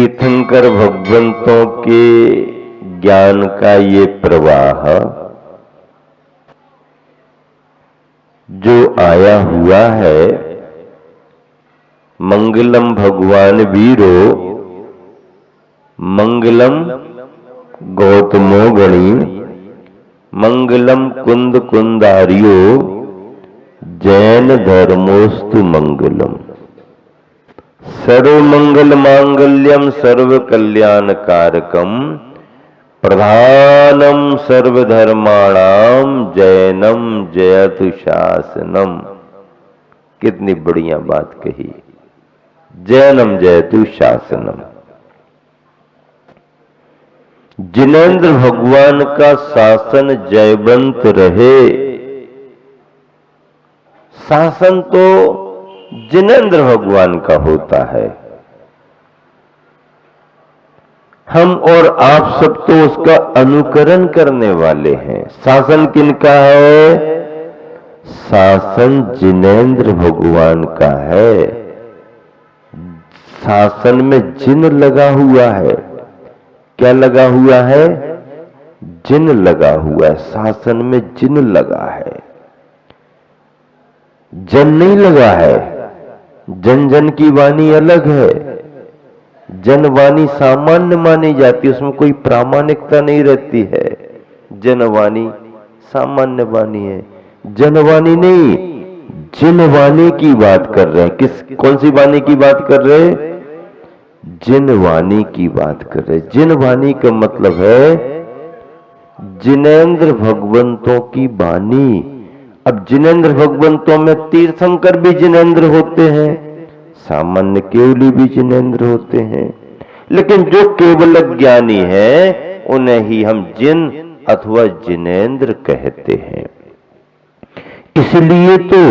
तीर्थंकर भगवंतों के ज्ञान का ये प्रवाह जो आया हुआ है, मंगलम भगवान वीरो मंगलम गौतमो गणी मंगलम कुंद कुंदारियो जैन धर्मोस्तु मंगलम। सर्वमंगल मांगल्यम सर्व कल्याण कारकम प्रधानम सर्वधर्माणाम जैनम जयतु शासनम। कितनी बढ़िया बात कही, जैनम जयतु शासनम। जिनेंद्र भगवान का शासन जयवंत रहे। शासन तो जिनेंद्र भगवान का होता है, हम और आप सब तो उसका अनुकरण करने वाले हैं। शासन किनका है? शासन जिनेंद्र भगवान का है। शासन में जिन लगा हुआ है। क्या लगा हुआ है? जिन लगा हुआ है। शासन में जिन लगा है, जन नहीं लगा है। जन जन की वाणी अलग है। जनवाणी सामान्य मानी जाती है, उसमें कोई प्रामाणिकता नहीं रहती है। जनवाणी सामान्य वाणी है, जनवाणी नहीं। जिनवाणी की बात कर रहे हैं। कौन सी वाणी की बात कर रहे हैं? जिनवाणी की बात कर रहे हैं। जिनवाणी का मतलब है जिनेंद्र भगवंतों की वाणी। अब जिनेंद्र भगवंतों में तीर्थंकर भी जिनेंद्र होते हैं, सामान्य केवली भी जिनेंद्र होते हैं, लेकिन जो केवल ज्ञानी है उन्हें ही हम जिन अथवा जिनेंद्र कहते हैं। इसलिए तो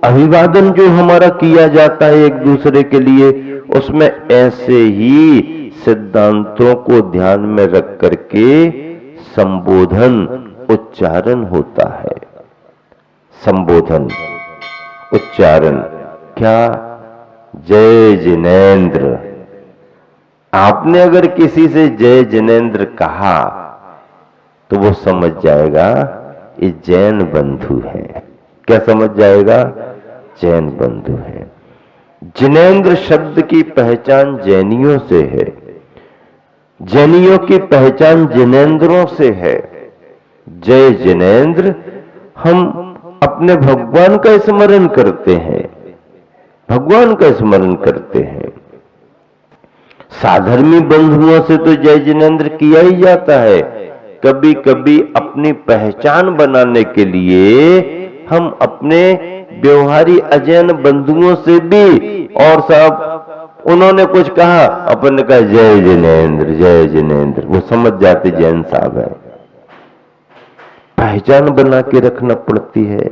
अभिवादन जो हमारा किया जाता है एक दूसरे के लिए, उसमें ऐसे ही सिद्धांतों को ध्यान में रख करके संबोधन उच्चारण होता है। संबोधन उच्चारण क्या? जय जिनेंद्र। आपने अगर किसी से जय जिनेंद्र कहा तो वो समझ जाएगा ये जैन बंधु है। क्या समझ जाएगा? जैन बंधु है। जिनेंद्र शब्द की पहचान जैनियों से है, जैनियों की पहचान जिनेंद्रों से है। जय जिनेंद्र, हम अपने भगवान का स्मरण करते हैं, भगवान का स्मरण करते हैं। साधर्मी बंधुओं से तो जय जिनेंद्र किया ही जाता है। कभी कभी अपनी पहचान बनाने के लिए हम अपने व्यवहारी अजैन बंधुओं से भी, और साहब उन्होंने कुछ कहा, अपन ने कहा जय जिनेंद्र जय जिनेंद्र, वो समझ जाते जैन साहब है। पहचान बना के रखना पड़ती है।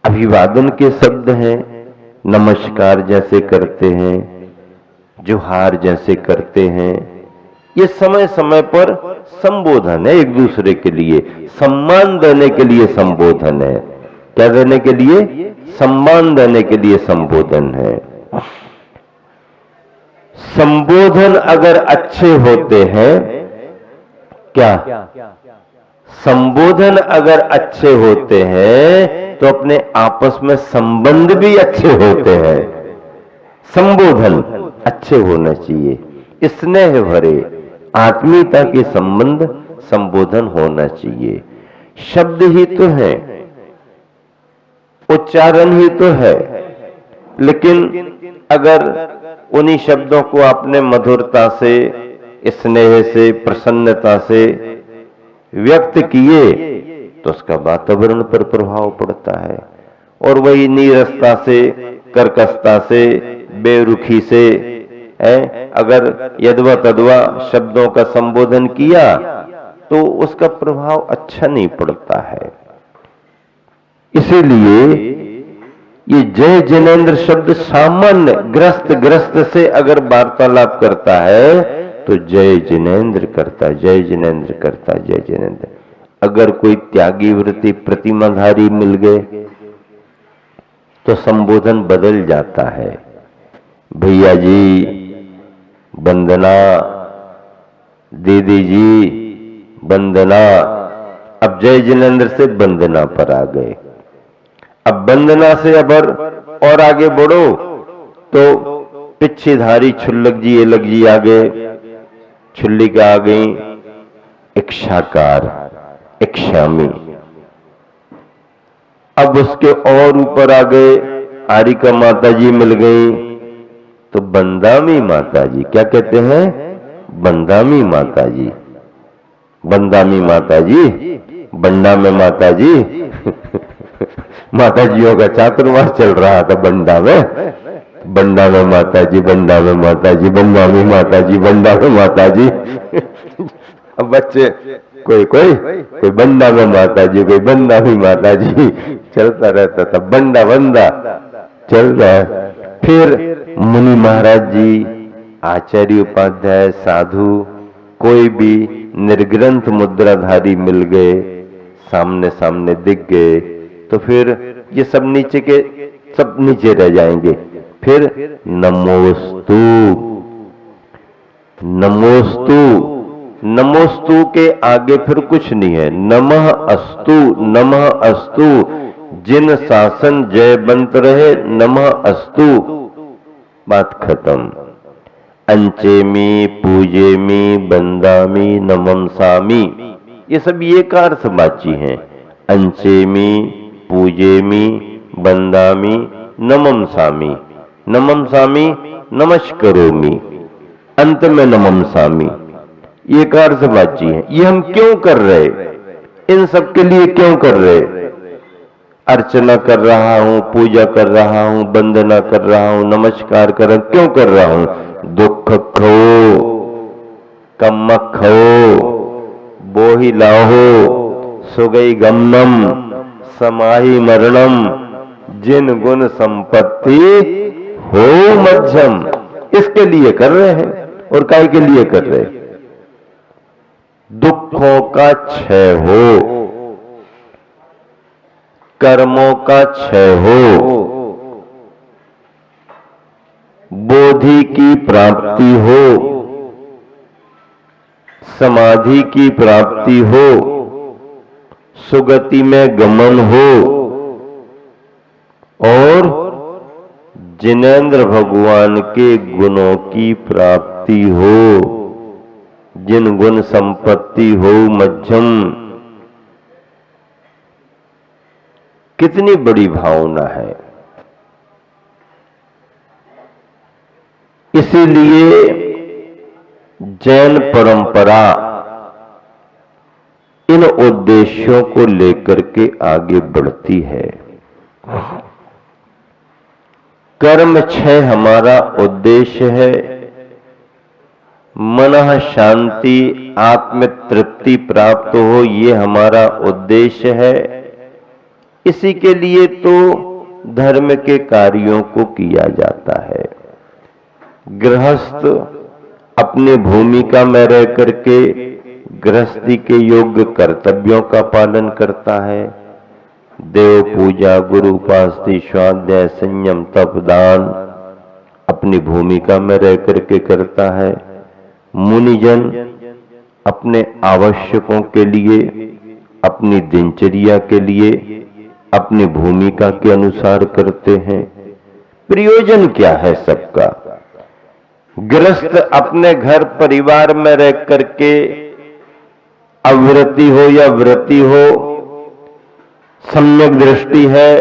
अभिवादन के शब्द हैं, नमस्कार जैसे करते हैं, जोहार जैसे करते हैं, ये समय समय पर संबोधन है एक दूसरे के लिए, सम्मान देने के लिए संबोधन है। क्या देने के लिए? सम्मान देने के लिए संबोधन है। संबोधन अगर अच्छे होते हैं, क्या संबोधन अगर अच्छे होते हैं तो अपने आपस में संबंध भी अच्छे होते हैं। संबोधन अच्छे होना चाहिए। स्नेह भरे आत्मीयता के संबंध संबोधन होना चाहिए। शब्द ही तो है, उच्चारण ही तो है, लेकिन अगर उन्हीं शब्दों को आपने मधुरता से, स्नेह से, प्रसन्नता से व्यक्त किए तो उसका वातावरण पर प्रभाव पड़ता है। और वही नीरसता से, कर्कशता से, बेरुखी से अगर यदवा तदवा शब्दों का संबोधन किया तो उसका प्रभाव अच्छा नहीं पड़ता है। इसीलिए ये जय जिनेंद्र शब्द सामान्य ग्रस्त से अगर वार्तालाप करता है तो जय जिनेंद्र करता, जय जिनेंद्र करता, जय जिनेंद्र। अगर कोई त्यागी वृत्ति प्रतिमाधारी मिल गए तो संबोधन बदल जाता है। भैया जी वंदना दीदी जी, वंदना। अब जय जिनेंद्र से वंदना पर आ गए। अब वंदना से अब और आगे बढ़ो तो पिछेधारी छुल्लक जी एलक जी आ गए, छुल्लिका आ गई, इक्षाकार, इक्षामी। अब उसके और ऊपर आ गए, आरिका माता जी मिल गई, तो बंदामी माता जी। क्या कहते हैं? बंदामी माता जी। बंदामी माता जी, बंडा में माता जी माता जियों का चातुर्मास चल रहा था बंडा में। बंडा में माता जी, बंडा में माता जी, बंदामी माता जी, बंडा में माता जी अब बच्चे कोई कोई कोई बंडा में माता जी, कोई बंदा में माता जी, चलता रहता था। बंडा बंदा चल रहा है। फिर मुनि महाराज जी, आचार्य उपाध्याय, साधु, कोई भी निर्ग्रंथ मुद्राधारी मिल गए, सामने सामने दिख गए, तो फिर ये सब नीचे के सब नीचे रह जाएंगे। फिर नमोस्तु, नमोस्तु, नमोस्तु के आगे फिर कुछ नहीं है। नमः अस्तु, नमः अस्तु, जिन शासन जयवंत रहे, नमः अस्तु, बात खत्म। अंचेमी, पूजेमी, बंदामी, नमंसामी, ये सब एक अर्थवाची हैं। अंचेमी, पूजेमी, बंदामी, नमंसामी। नमंसामी नमस्करोमी, अंत में नमंसामी, ये एक अर्थवाची है। ये हम क्यों कर रहे? इन सब के लिए क्यों कर रहे? अर्चना कर रहा हूं, पूजा कर रहा हूं, वंदना कर रहा हूं, नमस्कार कर रहा हूं, क्यों कर रहा हूं? दुख खो, कम्मक खो, बोही लाहो, सुगई गमनम, समाही मरणम, जिन गुण संपत्ति हो मध्यम। इसके लिए कर रहे हैं। और काय के लिए कर रहे? दुखों का क्षय हो, कर्मों का क्षय हो, बोधि की प्राप्ति हो, समाधि की प्राप्ति हो, सुगति में गमन हो, और जिनेंद्र भगवान के गुणों की प्राप्ति हो, जिन गुण संपत्ति हो मध्यम। कितनी बड़ी भावना है। इसीलिए जैन परंपरा इन उद्देश्यों को लेकर के आगे बढ़ती है। कर्म क्षय हमारा उद्देश्य है, मनः शांति, आत्म तृप्ति प्राप्त हो, ये हमारा उद्देश्य है। इसी के लिए तो धर्म के कार्यों को किया जाता है। गृहस्थ अपने भूमिका में रह करके गृहस्थी के योग्य कर्तव्यों का पालन करता है। देव पूजा, गुरु उपासना, स्वाध्याय, संयम, तप, दान अपनी भूमिका में रह करके करता है। मुनिजन अपने आवश्यकों के लिए, अपनी दिनचर्या के लिए अपनी भूमिका के अनुसार करते हैं। प्रयोजन क्या है सबका? गृहस्थ अपने घर परिवार में रह करके अवृत्ति हो या वृत्ति हो, सम्यक दृष्टि है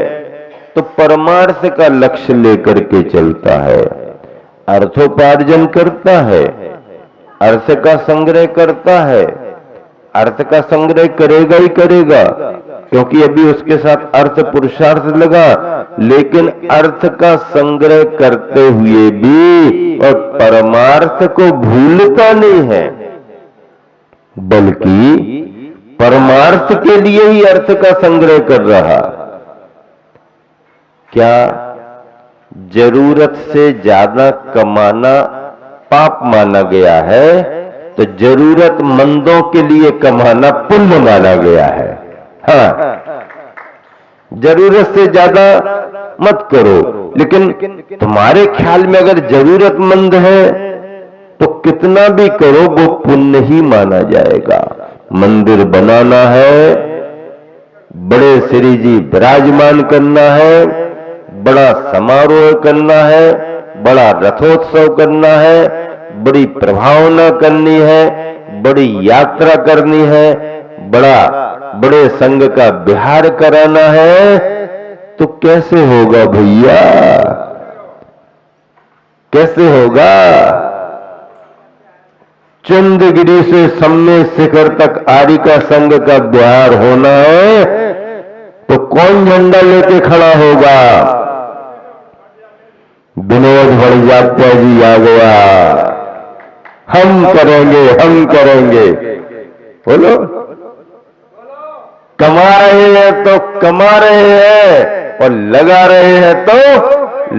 तो परमार्थ का लक्ष्य लेकर के चलता है, अर्थोपार्जन करता है, अर्थ का संग्रह करता है। अर्थ का संग्रह करेगा ही करेगा, क्योंकि अभी उसके साथ अर्थ पुरुषार्थ लगा, लेकिन अर्थ का संग्रह करते हुए भी और परमार्थ को भूलता नहीं है, बल्कि परमार्थ के लिए ही अर्थ का संग्रह कर रहा। क्या जरूरत से ज्यादा कमाना पाप माना गया है, तो जरूरतमंदों के लिए कमाना पुण्य माना गया है। हाँ, जरूरत से ज्यादा मत करो, लेकिन तुम्हारे ख्याल में अगर जरूरतमंद है तो कितना भी करो वो पुण्य ही माना जाएगा। मंदिर बनाना है, बड़े श्री जी विराजमान करना है, बड़ा समारोह करना है, बड़ा रथोत्सव करना है, बड़ी प्रभावना करनी है, बड़ी यात्रा करनी है, बड़े संघ का विहार कराना है, तो कैसे होगा भैया, कैसे होगा? चंद्रगिरी से सम्य शिखर तक आर्य का संघ का विहार होना है, तो कौन झंडा लेके खड़ा होगा? विनोद भड़जात्या जी आ गया, हम करेंगे, हम करेंगे। बोलो, कमा रहे हैं तो कमा रहे हैं, और लगा रहे हैं तो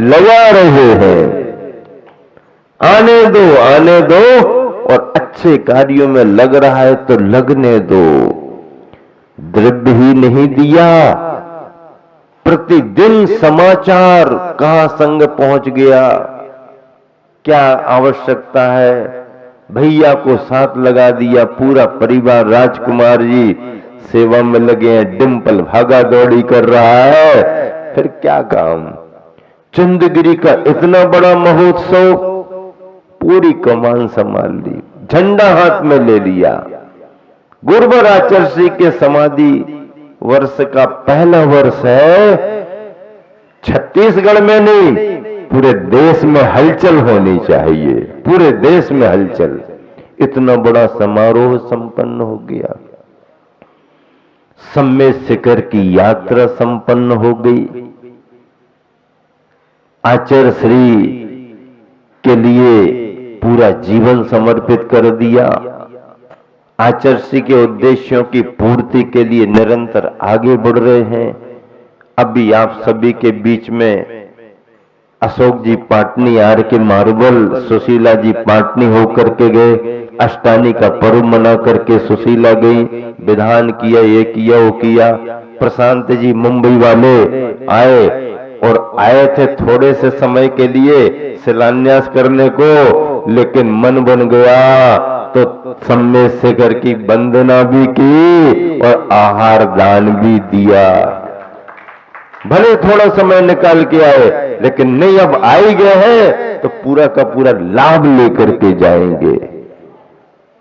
लगा रहे हैं। आने दो, आने दो, और अच्छे कार्यों में लग रहा है तो लगने दो। द्रव्य ही नहीं दिया, प्रतिदिन समाचार कहां संग पहुंच गया, क्या आवश्यकता है, भैया को साथ लगा दिया, पूरा परिवार, राजकुमार जी सेवा में लगे हैं, डिंपल भागा दौड़ी कर रहा है, फिर क्या काम। चंद्रगिरी का इतना बड़ा महोत्सव, पूरी कमान संभाल ली, झंडा हाथ में ले लिया। गुरुवर आचार्य श्री के समाधि वर्ष का पहला वर्ष है, छत्तीसगढ़ में नहीं, पूरे देश में हलचल होनी चाहिए, पूरे देश में हलचल। इतना बड़ा समारोह संपन्न हो गया, सम्य शिखर की यात्रा संपन्न हो गई। आचार्य श्री के लिए पूरा जीवन समर्पित कर दिया। आचार्य श्री के उद्देश्यों की पूर्ति के लिए निरंतर आगे बढ़ रहे हैं। अभी आप सभी के बीच में अशोक जी पाटनी, आर के मार्बल, सुशीला जी पाटनी होकर के गए, अष्टानी का पर्व मना करके सुशीला गई, विधान किया, ये किया, वो किया। प्रशांत जी मुंबई वाले आए, और आए थे थोड़े से समय के लिए शिलान्यास करने को, लेकिन मन बन गया तो सम्य शिखर की वंदना भी की और आहार दान भी दिया। भले थोड़ा समय निकाल के आए, लेकिन नहीं, अब आ ही गए हैं तो पूरा का पूरा लाभ लेकर के जाएंगे।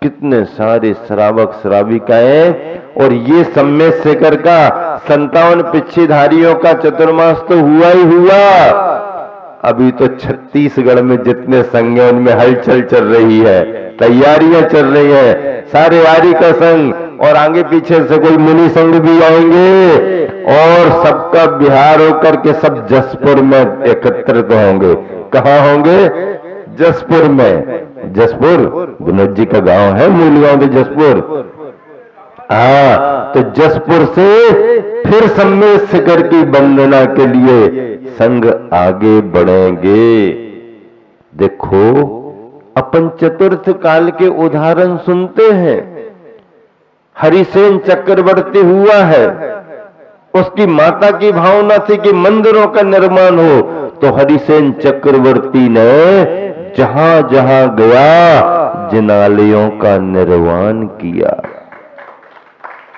कितने सारे श्रावक श्राविकाएं, और ये सम्य शिखर का 57 पिच्छीधारियों का चतुर्मास तो हुआ ही हुआ। अभी तो छत्तीसगढ़ में जितने संघ हैं उनमें हलचल चल रही है, तैयारियां चल रही है। सारे आर्य का संघ और आगे पीछे से कोई मुनि संघ भी आएंगे, और सबका बिहार होकर के सब जसपुर में एकत्रित होंगे। कहाँ होंगे? जसपुर में। जसपुर विनोद जी का गांव है, मूल गांव तो जसपुर। तो जसपुर से फिर सम्य शिखर की वंदना के लिए संघ आगे बढ़ेंगे। देखो, अपन चतुर्थ काल के उदाहरण सुनते हैं। हरिसेन चक्रवर्ती हुआ है, उसकी माता की भावना थी कि मंदिरों का निर्माण हो, तो हरिसेन चक्रवर्ती ने जहां जहां गया जिनालयों का निर्माण किया।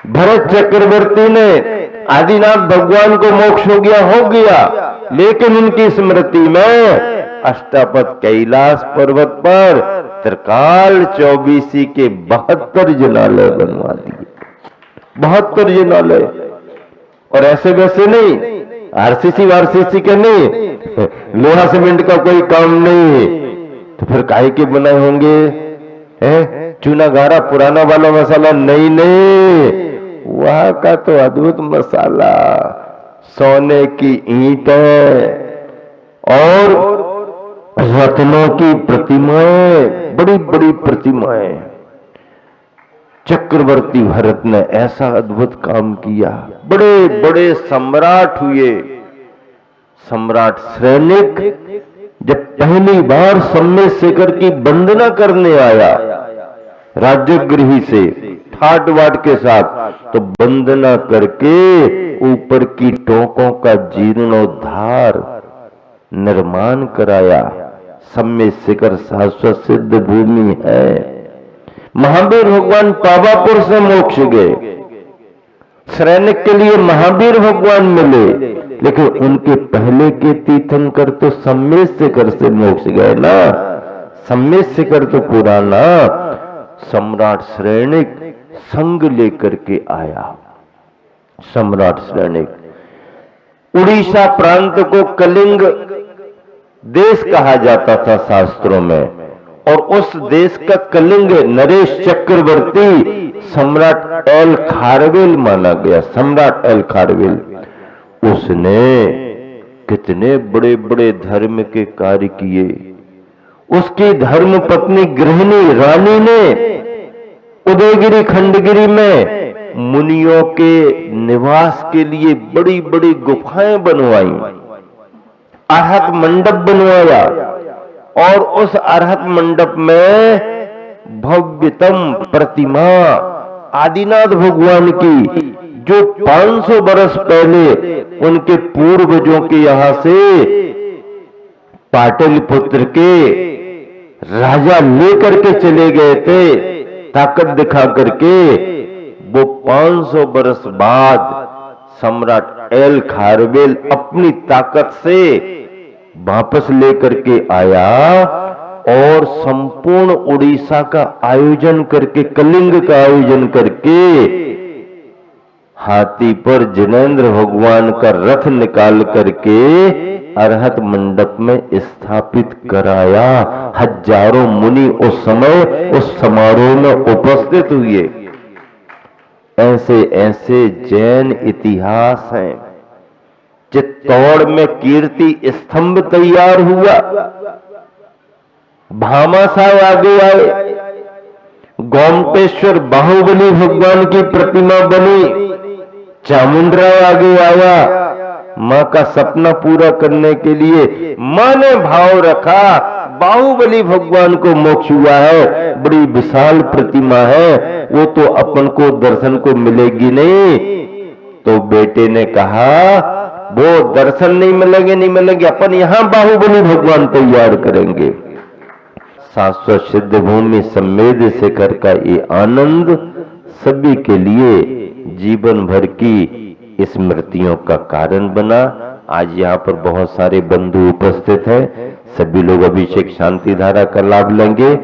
भरत चक्रवर्ती ने आदिनाथ भगवान को मोक्ष हो गया, लेकिन उनकी स्मृति में अष्टापद कैलाश पर्वत पर त्रिकाल चौबीसी के 72 जिनालय बनवा दिए। 72 जिनालय, और ऐसे वैसे नहीं, आरसीसी वारसीसी के नहीं, लोहा सीमेंट का कोई काम नहीं, तो फिर काहे के बनाए होंगे? चूना गारा पुराना वाला मसाला नहीं, वहां का तो अद्भुत मसाला, सोने की ईंटें और रत्नों की प्रतिमाएं, बड़ी बड़ी प्रतिमाएं। चक्रवर्ती भरत ने ऐसा अद्भुत काम किया, बड़े बड़े सम्राट हुए। सम्राट सैनिक जब पहली बार सम्य शिखर की वंदना करने आया राजगृही से ठाट वाट के साथ, तो वंदना करके ऊपर की टोकों का जीर्णोद्धार निर्माण कराया, सम्य शिखर शाश्वत सिद्ध भूमि है। महावीर भगवान पावापुर से मोक्ष गए, सैनिक के लिए महावीर भगवान मिले, लेकिन उनके पहले के तीर्थंकर तो सम्य शिखर से मोक्ष गए ना। सम्य शिखर तो पुराना सम्राट श्रेणिक संग लेकर के आया। सम्राट श्रेणिक उड़ीसा प्रांत को कलिंग देश कहा जाता था शास्त्रों में, और उस देश का कलिंग नरेश चक्रवर्ती सम्राट एल खारवेल माना गया। सम्राट एल खारवेल, उसने कितने बड़े बड़े धर्म के कार्य किए। उसकी धर्म पत्नी गृहिणी रानी ने उदयगिरी खंडगिरी में मुनियों के निवास के लिए बड़ी बड़ी गुफाएं बनवाई, अर्हत मंडप बनवाया, और उस अर्हत मंडप में भव्यतम प्रतिमा आदिनाथ भगवान की, जो 500 बरस पहले उनके पूर्वजों के यहां से पाटलिपुत्र के राजा लेकर के चले गए थे, ताकत दिखा करके, वो 500 बरस बाद सम्राट एल खारवेल अपनी ताकत से वापस लेकर के आया और संपूर्ण उड़ीसा का आयोजन करके, कलिंग का आयोजन करके, हाथी पर जिनेंद्र भगवान का रथ निकाल करके अर्हत मंडप में स्थापित कराया। हजारों मुनि उस समय उस समारोह में उपस्थित हुए। ऐसे ऐसे जैन इतिहास हैं। चित्तौड़ में कीर्ति स्तंभ तैयार हुआ, भामाशाह आगे आए, गोमटेश्वर बाहुबली भगवान की प्रतिमा बनी, चामुंडराव आगे आया। मां का सपना पूरा करने के लिए मां ने भाव रखा, बाहुबली भगवान को मोक्ष हुआ है, बड़ी विशाल प्रतिमा है, वो तो अपन को दर्शन को मिलेगी नहीं। तो बेटे ने कहा, वो दर्शन नहीं मिलेंगे, अपन यहां बाहुबली भगवान तैयार करेंगे। शाश्वत सिद्ध भूमि सम्मेद शिखर का ये आनंद सभी के लिए जीवन भर की स्मृतियों का कारण बना। आज यहाँ पर बहुत सारे बंधु उपस्थित हैं, सभी लोग अभिषेक शांति धारा का लाभ लेंगे।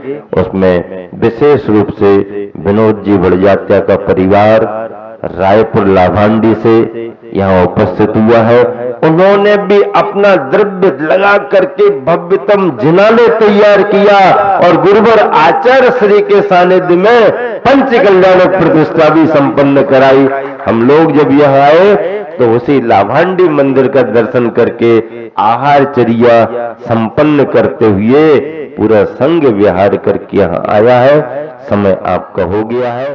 उसमें विशेष रूप से विनोद जी बड़जात्या का परिवार रायपुर लाभांडी से यहाँ उपस्थित हुआ है। उन्होंने भी अपना द्रव्य लगा करके भव्यतम जिनाले तैयार किया और गुरुवर आचार्य श्री के सानिध्य में पंच कल्याणक प्रतिष्ठा भी संपन्न कराई। हम लोग जब यहाँ आए तो उसी लाभांडी मंदिर का दर्शन करके आहारचर्या संपन्न करते हुए पूरा संघ विहार करके यहाँ आया है। समय आपका हो गया है।